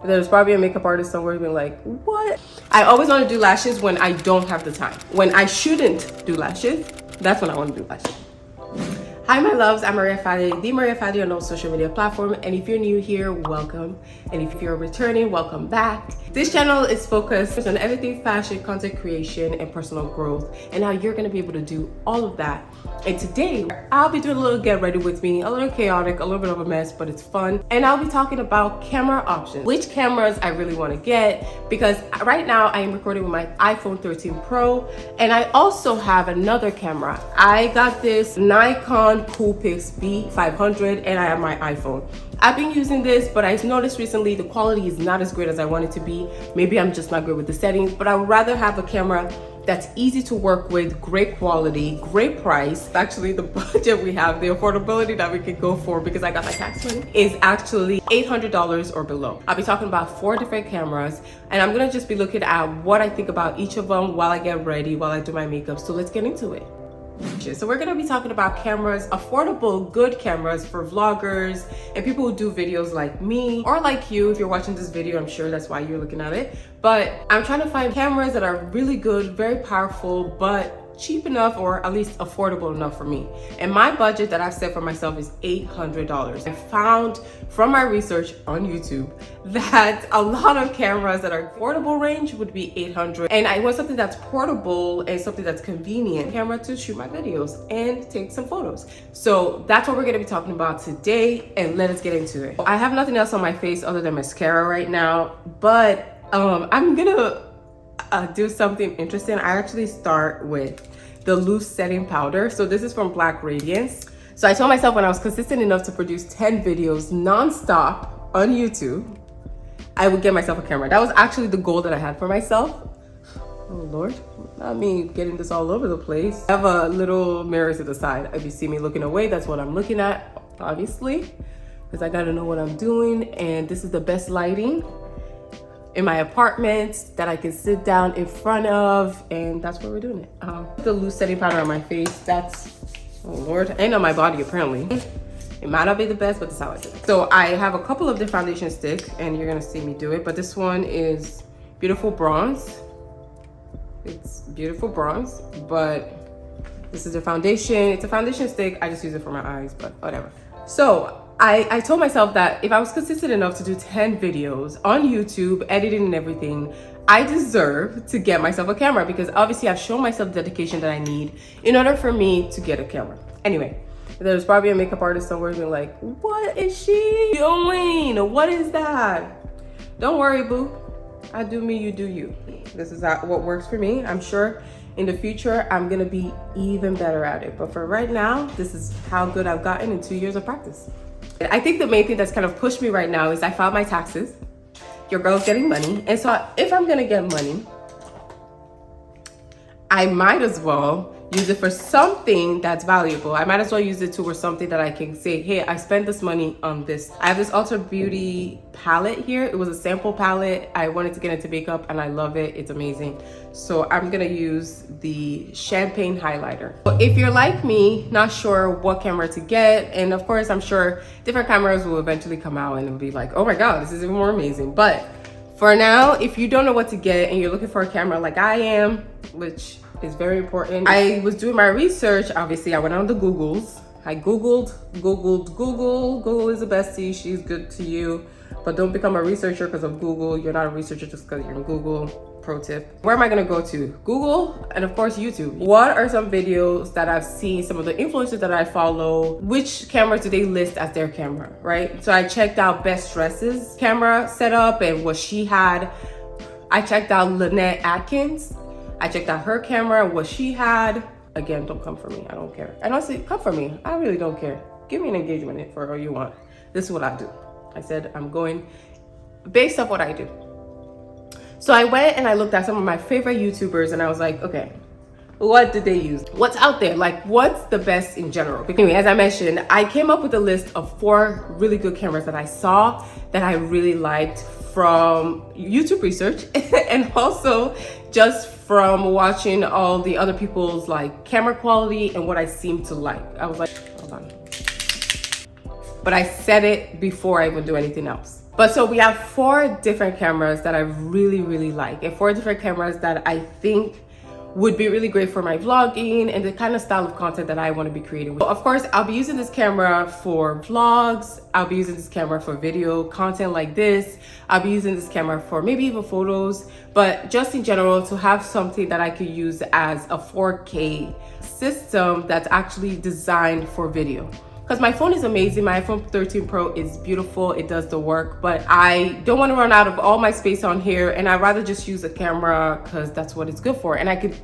There's probably a makeup artist somewhere being like, what? I always want to do lashes when I don't have the time. When I shouldn't do lashes, that's when I want to do lashes. Hi my loves, I'm Maria Fadi, the Maria Fadi on all social media platforms. And if you're new here, welcome. And if you're returning, welcome back. This channel is focused on everything fashion, content creation, and personal growth, and how you're gonna be able to do all of that. And today, I'll be doing a little get ready with me, a little chaotic, a little bit of a mess, but it's fun. And I'll be talking about camera options, which cameras I really wanna get, because right now I am recording with my iPhone 13 Pro, and I also have another camera. I got this Nikon Coolpix B500, and I have my iPhone. I've been using this, but I noticed recently the quality is not as great as I want it to be. Maybe I'm just not good with the settings, but I would rather have a camera that's easy to work with, great quality, great price. Actually, the budget we have, the affordability that we could go for, because I got my tax money, is actually $800 or below. I'll be talking about 4 different cameras, and I'm gonna just be looking at what I think about each of them while I get ready, while I do my makeup. So let's get into it. So we're gonna be talking about cameras, affordable, good cameras for vloggers and people who do videos like me, or like you. If you're watching this video, I'm sure that's why you're looking at it. But I'm trying to find cameras that are really good, very powerful, but cheap enough, or at least affordable enough for me. And my budget that I've set for myself is $800. I found from my research on YouTube that a lot of cameras that are affordable range would be $800. And I want something that's portable and something that's convenient camera to shoot my videos and take some photos. So that's what we're gonna be talking about today, and let us get into it. I have nothing else on my face other than mascara right now, but I'm gonna do something interesting. I actually start with the loose setting powder. So this is from Black Radiance. So I told myself when I was consistent enough to produce 10 videos non-stop on YouTube, I would get myself a camera. That was actually the goal that I had for myself. Oh Lord, not me getting this all over the place. I have a little mirror to the side. If you see me looking away, that's what I'm looking at, obviously, because I gotta know what I'm doing. And this is the best lighting in my apartment that I can sit down in front of, and that's where we're doing it. The loose setting powder on my face, that's, oh Lord, and on my body apparently. It might not be the best, but that's how I do it. So I have a couple of the foundation sticks, and you're gonna see me do it, but this one is Beautiful Bronze. It's Beautiful Bronze, but this is a foundation. It's a foundation stick. I just use it for my eyes, but whatever. So I told myself that if I was consistent enough to do 10 videos on YouTube, editing and everything, I deserve to get myself a camera, because obviously I've shown myself the dedication that I need in order for me to get a camera. Anyway, there's probably a makeup artist somewhere being like, what is she doing? What is that? Don't worry, boo. I do me, you do you. This is what works for me. I'm sure in the future, I'm gonna be even better at it. But for right now, this is how good I've gotten in 2 years of practice. I think the main thing that's kind of pushed me right now is I filed my taxes. Your girl's getting money. And so if I'm gonna get money, I might as well use it for something that's valuable. I might as well use it towards something that I can say, hey, I spent this money on this. I have this Ultra Beauty palette here. It was a sample palette. I wanted to get into makeup and I love it. It's amazing. So I'm gonna use the Champagne highlighter. So if you're like me, not sure what camera to get, and of course I'm sure different cameras will eventually come out and it'll be like, oh my God, this is even more amazing. But for now, if you don't know what to get and you're looking for a camera like I am, which is very important. I was doing my research. Obviously, I went on the Googles. I Googled. Google is the bestie. She's good to you. But don't become a researcher because of Google. You're not a researcher just because you're in Google. Pro tip. Where am I going to go to? Google and of course YouTube. What are some videos that I've seen, some of the influencers that I follow, which camera do they list as their camera, right? So I checked out Best Dresses camera setup and what she had. I checked out Lynette Atkins. I checked out her camera, what she had. Again, don't come for me, I don't care. And honestly, come for me, I really don't care. Give me an engagement for all you want. This is what I do. I said I'm going based off what I do. So I went and I looked at some of my favorite YouTubers and I was like, okay, what did they use? What's out there? Like, what's the best in general? Anyway, as I mentioned, I came up with a list of 4 really good cameras that I saw that I really liked from YouTube research and also just from watching all the other people's like camera quality and what I seem to like. I was like, hold on. But I said it before I even do anything else. But so we have 4 different cameras that I really like, and 4 different cameras that I think would be really great for my vlogging and the kind of style of content that I want to be creating with. So of course, I'll be using this camera for vlogs. I'll be using this camera for video content like this. I'll be using this camera for maybe even photos, but just in general, to have something that I could use as a 4K system that's actually designed for video. Because my phone is amazing. My iPhone 13 Pro is beautiful. It does the work, but I don't want to run out of all my space on here, and I'd rather just use a camera because that's what it's good for. And I could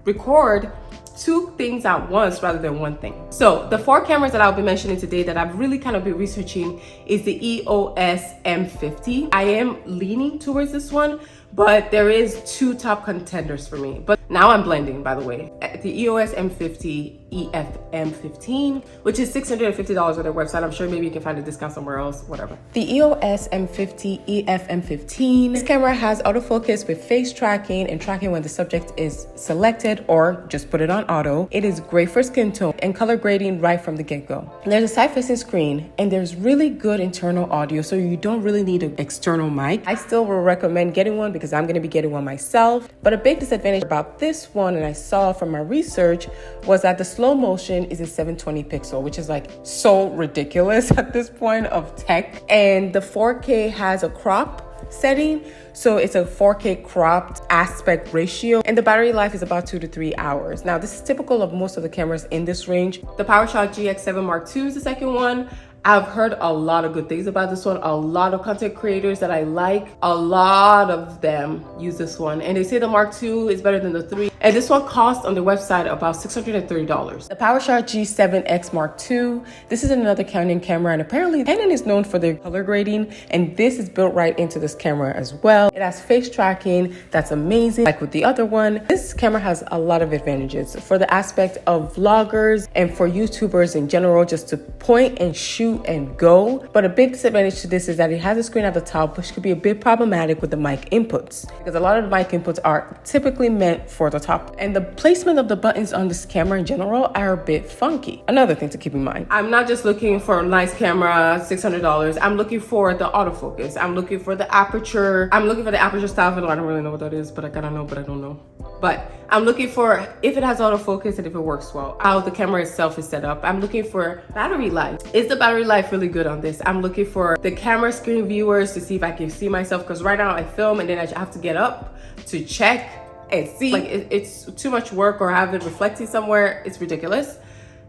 record 2 things at once rather than 1 thing. So the 4 cameras that I'll be mentioning today that I've really kind of been researching is the EOS M50. I am leaning towards this one, but there is 2 top contenders for me. But now I'm blending, by the way. The EOS M50 EF-M 15, which is $650 on their website. I'm sure maybe you can find a discount somewhere else, whatever. The EOS M50 EF-M 15. This camera has autofocus with face tracking and tracking when the subject is selected, or just put it on auto. It is great for skin tone and color grading right from the get-go. There's a side-facing screen and there's really good internal audio, so you don't really need an external mic. I still will recommend getting one because I'm going to be getting one myself. But a big disadvantage about this one, and I saw from my research, was that the slow motion is a 720 pixel, which is like so ridiculous at this point of tech. And the 4K has a crop setting, so it's a 4K cropped aspect ratio, and the battery life is about 2 to 3 hours. Now, this is typical of most of the cameras in this range. The PowerShot GX7 Mark II is the second one. I've heard a lot of good things about this one. A lot of content creators that I like, a lot of them use this one. And they say the Mark II is better than the 3. And this one costs on the website about $630. The PowerShot G7X Mark II. This is another Canon camera. And apparently Canon is known for their color grading. And this is built right into this camera as well. It has face tracking. That's amazing. Like with the other one, this camera has a lot of advantages for the aspect of vloggers and for YouTubers in general, just to point and shoot and go. But a big disadvantage to this is that it has a screen at the top, which could be a bit problematic with the mic inputs, because a lot of the mic inputs are typically meant for the top, and the placement of the buttons on this camera in general are a bit funky. Another thing to keep in mind. I'm not just looking for a nice camera, $600. I'm looking for the autofocus. I'm looking for the aperture. I'm looking for the aperture style. I don't really know what that is, but I kind of know, but I don't know. But I'm looking for if it has autofocus and if it works well, how the camera itself is set up. I'm looking for battery life. Is the battery life really good on this? I'm looking for the camera screen viewers to see if I can see myself, because right now I film and then I have to get up to check and see. Like it's too much work, or have it reflecting somewhere. It's ridiculous.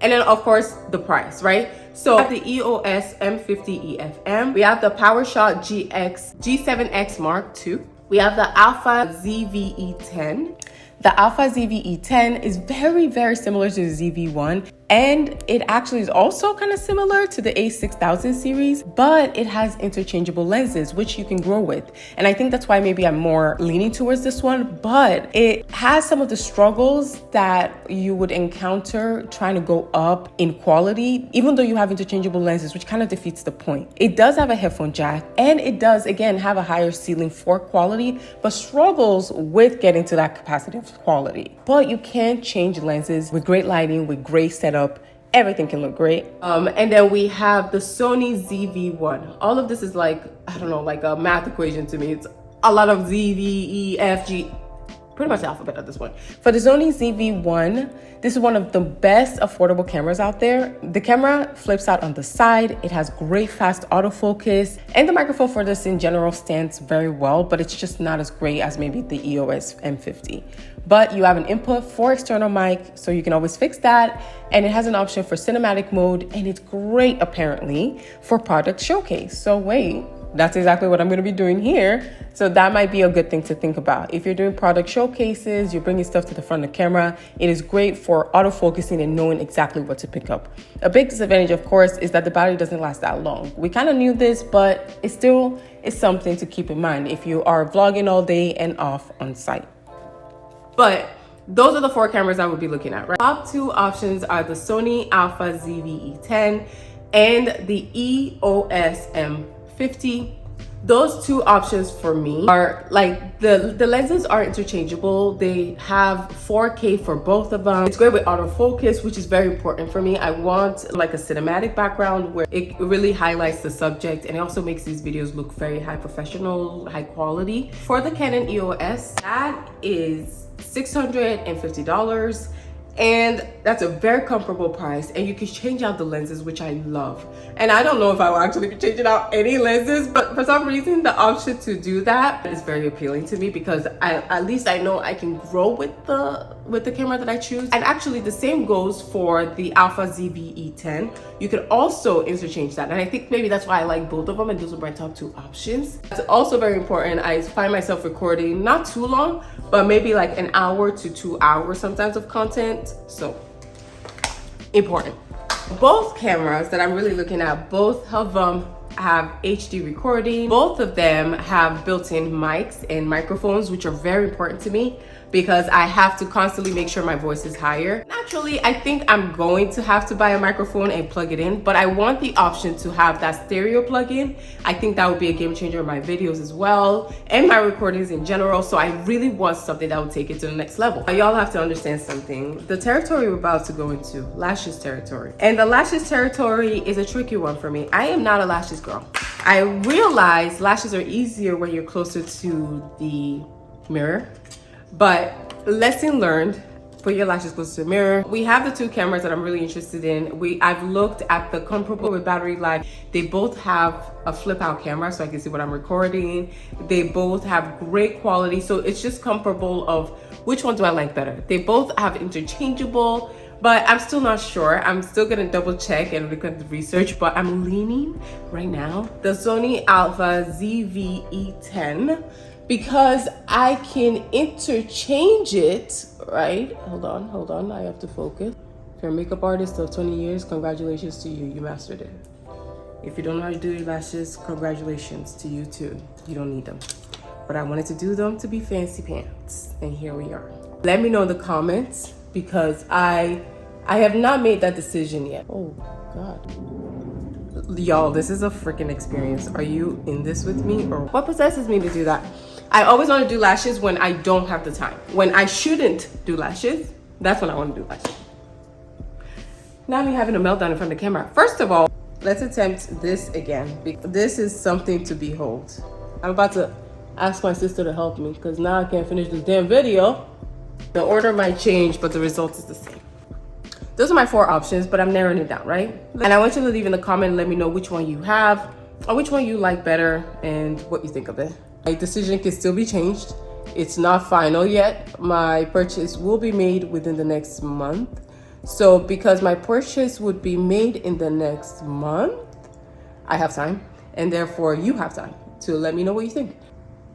And then of course the price, right? So we have the EOS M50 EF-M. We have the PowerShot G7X Mark II. We have the Alpha ZV-10. The Alpha ZV-10 is very similar to the ZV-1, and it actually is also kind of similar to the A6000 series, but it has interchangeable lenses, which you can grow with. And I think that's why maybe I'm more leaning towards this one, but it has some of the struggles that you would encounter trying to go up in quality, even though you have interchangeable lenses, which kind of defeats the point. It does have a headphone jack, and it does, again, have a higher ceiling for quality, but struggles with getting to that capacity of quality. But you can change lenses with great lighting, with great setup. Everything can look great. And then we have the Sony ZV-1. All of this is like, I don't know, like a math equation to me. It's a lot of Z, V, E, F, G, pretty much the alphabet at this point. For the Sony ZV-1, this is one of the best affordable cameras out there. The camera flips out on the side. It has great fast autofocus, and the microphone for this in general stands very well, but it's just not as great as maybe the EOS M50. But you have an input for external mic, so you can always fix that. And it has an option for cinematic mode, and it's great apparently for product showcase. So wait, that's exactly what I'm going to be doing here. So that might be a good thing to think about. If you're doing product showcases, you're bringing stuff to the front of the camera, it is great for autofocusing and knowing exactly what to pick up. A big disadvantage, of course, is that the battery doesn't last that long. We kind of knew this, but it still is something to keep in mind if you are vlogging all day and off on site. But those are the 4 cameras I would be looking at, right? Top 2 options are the Sony Alpha ZV-10 and the EOS M50 Those two options for me are like the lenses are interchangeable. They have 4K for both of them. It's great with autofocus, which is very important for me. I want like a cinematic background where it really highlights the subject, and it also makes these videos look very high professional, high quality. For the Canon EOS, that is $650. And that's a very comparable price, and you can change out the lenses, which I love. And I don't know if I will actually be changing out any lenses, but for some reason the option to do that is very appealing to me, because at least I know I can grow with the camera that I choose. And actually the same goes for the Alpha ZV-10. You can also interchange that, and I think maybe that's why I like both of them, and those are my top two options. It's also very important. I find myself recording not too long, but maybe like an hour to 2 hours sometimes of content. So important. Both cameras that I'm really looking at, both of them have HD recording. Both of them have built-in mics and microphones, which are very important to me because I have to constantly make sure my voice is higher. Naturally, I think I'm going to have to buy a microphone and plug it in, but I want the option to have that stereo plug-in. I think that would be a game changer in my videos as well, and my recordings in general. So I really want something that will take it to the next level. Y'all have to understand something. The territory we're about to go into, lashes territory. And the lashes territory is a tricky one for me. I am not a lashes girl. I realize lashes are easier when you're closer to the mirror. But lesson learned, put your lashes close to the mirror. We have the two cameras that I'm really interested in. I've looked at the comparable with battery life. They both have a flip out camera so I can see what I'm recording. They both have great quality. So it's just comparable of which one do I like better. They both have interchangeable, but I'm still not sure. I'm still gonna double check and look at the research, but I'm leaning right now the Sony Alpha ZV-10 because I can interchange it, right? Hold on, I have to focus. If you're a makeup artist of 20 years, congratulations to you, you mastered it. If you don't know how to do your lashes, congratulations to you too. You don't need them. But I wanted to do them to be fancy pants, and here we are. Let me know in the comments, because I have not made that decision yet. Oh God. Y'all, this is a freaking experience. Are you in this with me, or what possesses me to do that? I always want to do lashes when I don't have the time. When I shouldn't do lashes, that's when I want to do lashes. Now I'm having a meltdown in front of the camera. First of all, let's attempt this again. This is something to behold. I'm about to ask my sister to help me because now I can't finish this damn video. The order might change, but the result is the same. Those are my 4 options, but I'm narrowing it down, right? And I want you to leave in the comment and let me know which one you have or which one you like better and what you think of it. My decision can still be changed. It's not final yet. My purchase will be made within the next month. So because my purchase would be made in the next month, I have time, and therefore you have time to let me know what you think.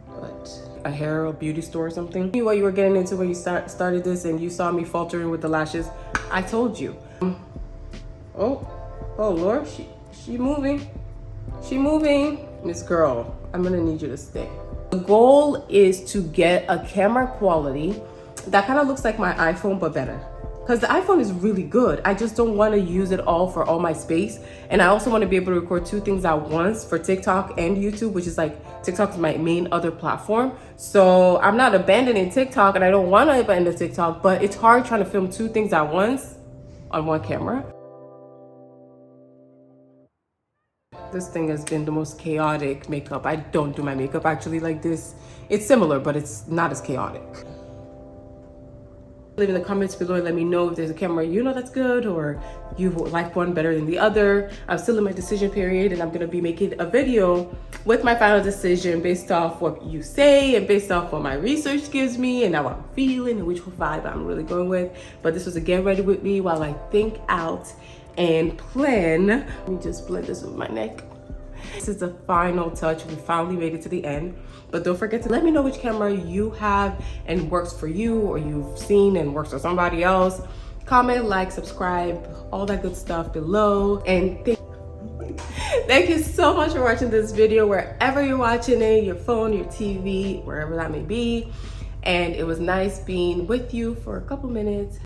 But a hair or beauty store or something. You knew what you were getting into when you started this, and you saw me faltering with the lashes. I told you. Oh Lord, she moving. She moving. Miss Girl, I'm gonna need you to stay. The goal is to get a camera quality that kind of looks like my iPhone, but better. Because the iPhone is really good. I just don't want to use it all for all my space. And I also want to be able to record 2 things at once for TikTok and YouTube, which is like, TikTok is my main other platform. So I'm not abandoning TikTok, and I don't want to abandon TikTok, but it's hard trying to film 2 things at once on one camera. This thing has been the most chaotic makeup. I don't do my makeup actually like this. It's similar, but it's not as chaotic. Leave in the comments below and let me know if there's a camera you know that's good, or you like one better than the other. I'm still in my decision period, and I'm gonna be making a video with my final decision based off what you say and based off what my research gives me and how I'm feeling and which vibe I'm really going with. But this was a get ready with me while I think out and plan. Let me just blend this with my neck. This is the final touch. We finally made it to the end. But don't forget to let me know which camera you have and works for you, or you've seen and works for somebody else. Comment, like, subscribe, all that good stuff below. And thank you so much for watching this video, wherever you're watching it, your phone, your TV, wherever that may be. And it was nice being with you for a couple minutes.